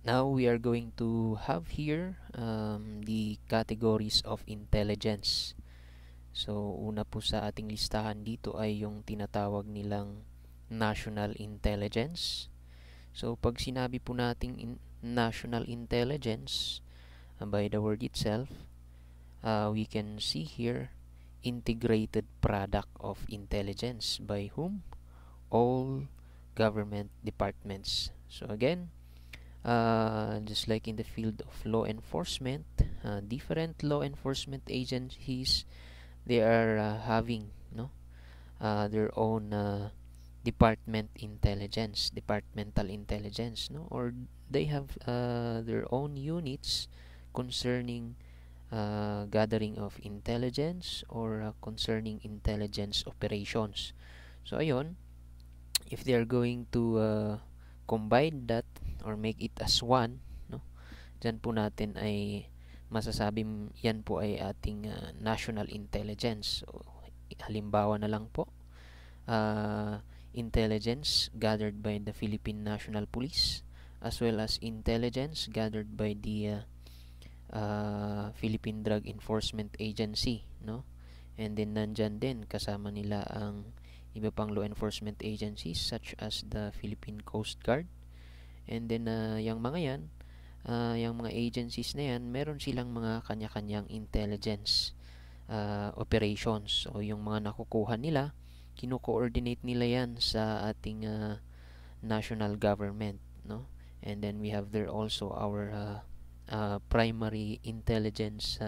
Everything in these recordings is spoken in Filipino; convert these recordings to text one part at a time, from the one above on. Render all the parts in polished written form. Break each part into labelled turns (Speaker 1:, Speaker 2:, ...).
Speaker 1: Now we are going to have here the categories of intelligence. So una po sa ating listahan dito ay yung tinatawag nilang national intelligence. So pag sinabi po nating national intelligence, by the word itself, we can see here integrated product of intelligence by whom? All government departments. So again, just like in the field of law enforcement, different law enforcement agencies, they are having their own departmental intelligence, no, or they have their own units concerning gathering of intelligence or concerning intelligence operations. So ayun, if they are going to combine that or make it as one, no, dyan po natin ay masasabi yan po ay ating national intelligence. So, halimbawa na lang po, intelligence gathered by the Philippine National Police as well as intelligence gathered by the Philippine Drug Enforcement Agency, no? And then nandyan din kasama nila ang iba pang law enforcement agencies such as the Philippine Coast Guard. And then yung mga yan, yung mga agencies na yan, meron silang mga kanya-kanyang intelligence operations. So yung mga nakukuha nila, kino-coordinate nila yan sa ating national government, no? And then we have there also our primary intelligence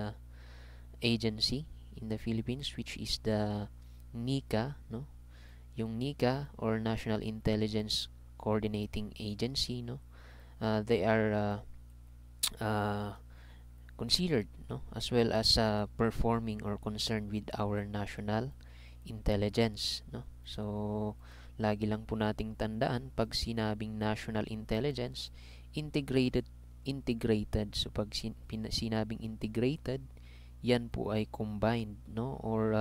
Speaker 1: agency in the Philippines, which is the NICA, no? Yung NICA or National Intelligence Coordinating Agency, no? They are considered, no, as well as performing or concerned with our national intelligence, no? So lagi lang po nating tandaan pag sinabing national intelligence, integrated. So pag sinabing integrated, yan po ay combined, no, or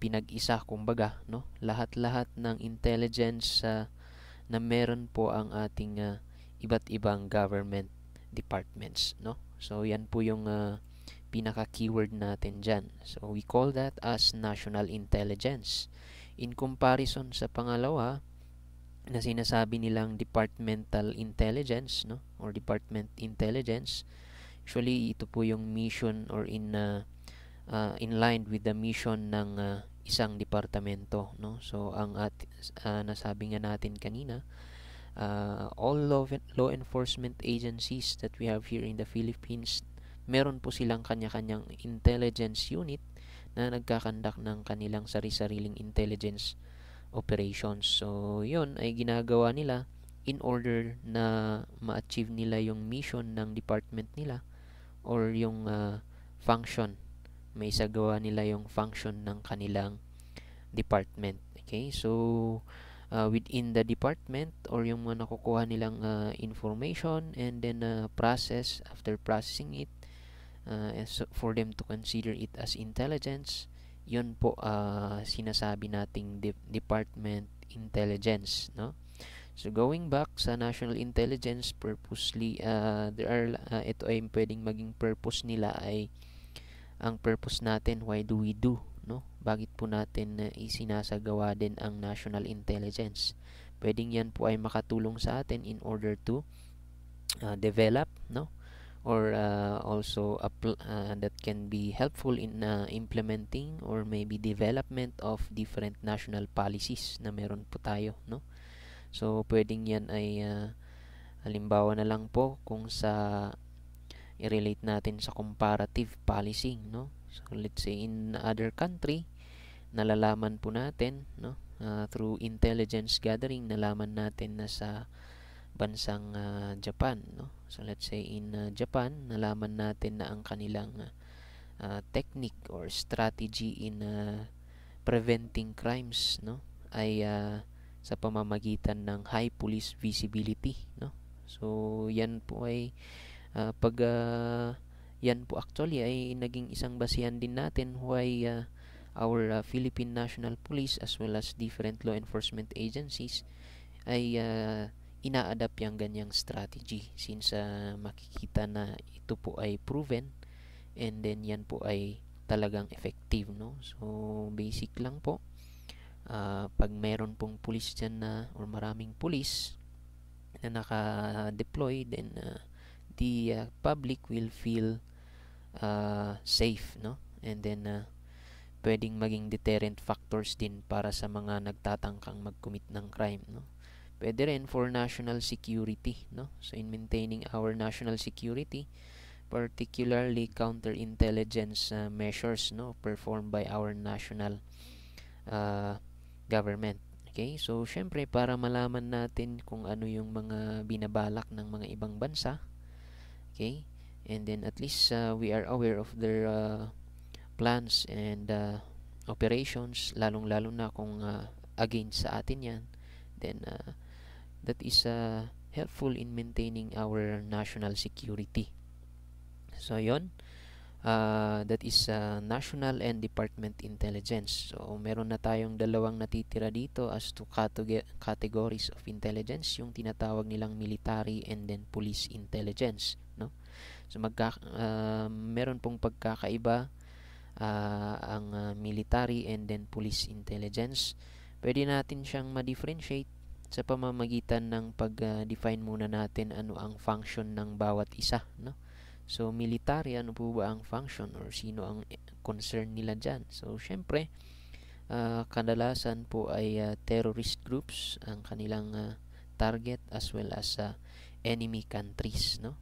Speaker 1: pinag-isa kumbaga, no, lahat-lahat ng intelligence na meron po ang ating iba't ibang government departments, no. So yan po yung pinaka-keyword natin dyan. So we call that as national intelligence. In comparison sa pangalawa na sinasabi nilang departmental intelligence, no, or department intelligence, usually ito po yung mission or in line with the mission ng isang departamento, no. So ang nasabi nga natin kanina, all law enforcement agencies that we have here in the Philippines, meron po silang kanya-kanyang intelligence unit na nagkakandak ng kanilang sari-sariling intelligence operations. So yun ay ginagawa nila in order na ma-achieve nila yung mission ng department nila or yung function, may isagawa nila yung function ng kanilang department. Okay, so within the department or yung mga nakukuha nilang information and then after processing it, so for them to consider it as intelligence, yun po sinasabi nating department intelligence, no. So going back sa national intelligence, purposely there are ito ay pwedeng maging purpose nila ay ang purpose natin, why do we do, no? Bakit po natin isinasagawa din ang national intelligence? Pwedeng yan po ay makatulong sa atin in order to develop, no, or also that can be helpful in implementing or maybe development of different national policies na meron po tayo, no. So pwedeng yan ay halimbawa na lang po kung sa i-relate natin sa comparative policing, no. So let's say in other country, nalalaman po natin, no, through intelligence gathering, nalaman natin na sa bansang Japan, no. So let's say in Japan, nalaman natin na ang kanilang technique or strategy in preventing crimes, no, ay sa pamamagitan ng high police visibility, no. So yan po ay pag yan po actually ay naging isang basihan din natin why our Philippine National Police as well as different law enforcement agencies ay ina-adapt yung ganyang strategy since makikita na ito po ay proven and then yan po ay talagang effective, no? So basic lang po, pag meron pong pulis dyan na or maraming pulis na naka-deploy, then the public will feel safe, no? And then pwedeng maging deterrent factors din para sa mga nagtatangkang mag-commit ng crime, no? Pwede rin for national security, no? So in maintaining our national security, particularly counterintelligence measures, no, performed by our national government. Okay? So syempre para malaman natin kung ano yung mga binabalak ng mga ibang bansa, okay? And then at least we are aware of their plans and operations, lalong-lalo na kung against sa atin yan, then that is helpful in maintaining our national security. So yon, that is national and department intelligence. So meron na tayong dalawang natitira dito as to categories of intelligence, yung tinatawag nilang military and then police intelligence, no? So meron pong pagkakaiba ang military and then police intelligence. Pwede natin siyang ma-differentiate sa pamamagitan ng pag-define muna natin ano ang function ng bawat isa, no? So military, ano po ba ang function or sino ang concern nila dyan? So syempre kadalasan po ay terrorist groups ang kanilang target, as well as enemy countries, no?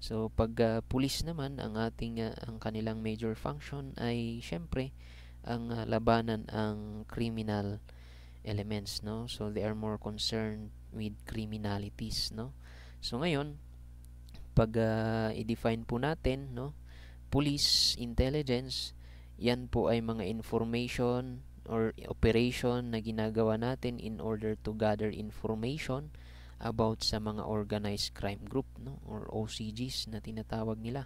Speaker 1: So pag police naman, ang kanilang major function ay syempre ang labanan ang criminal elements, no? So they are more concerned with criminalities, no? So ngayon, pag i-define po natin, no, police intelligence, yan po ay mga information or operation na ginagawa natin in order to gather information about sa mga organized crime group, no, or OCGs na tinatawag nila.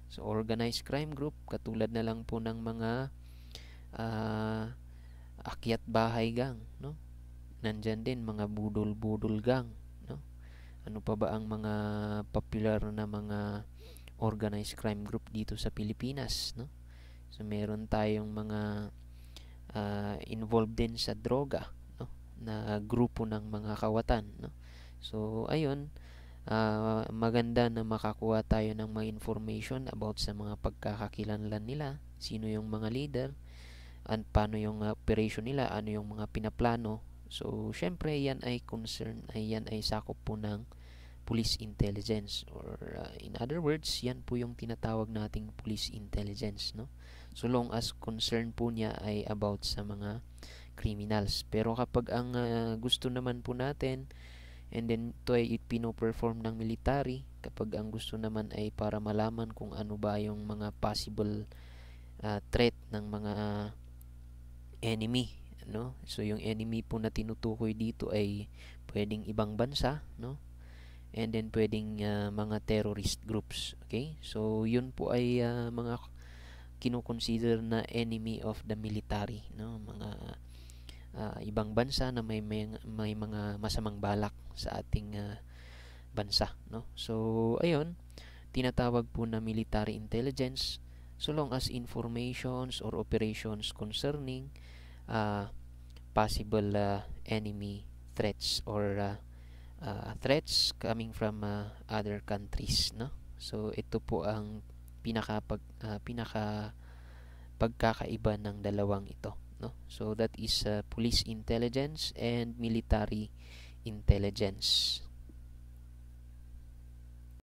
Speaker 1: So organized crime group, katulad na lang po ng mga akyat bahay gang, no? Nandyan din mga budol-budol gang, no? Ano pa ba ang mga popular na mga organized crime group dito sa Pilipinas, no? So meron tayong mga involved din sa droga, no, na grupo ng mga kawatan, no? So ayun, maganda na makakuha tayo ng mga information about sa mga pagkakakilanlan nila, sino yung mga leader, at paano yung operation nila, ano yung mga pinaplano. So syempre yan ay sakop po ng police intelligence, or in other words, yan po yung tinatawag nating police intelligence, no? So long as concern po niya ay about sa mga criminals. Pero kapag ang gusto naman po natin, and then ito ay pino-perform ng military, kapag ang gusto naman ay para malaman kung ano ba yung mga possible threat ng mga enemy, no? So yung enemy po na tinutukoy dito ay pwedeng ibang bansa, no? And then pwedeng mga terrorist groups, okay? So yun po ay mga kino-consider na enemy of the military, no? Mga ibang bansa na may mga masamang balak sa ating bansa, no? So ayun, tinatawag po na military intelligence so long as informations or operations concerning possible enemy threats or threats coming from other countries, no? So ito po ang pinaka pagkakaiba ng dalawang ito, no? So that is police intelligence and military intelligence.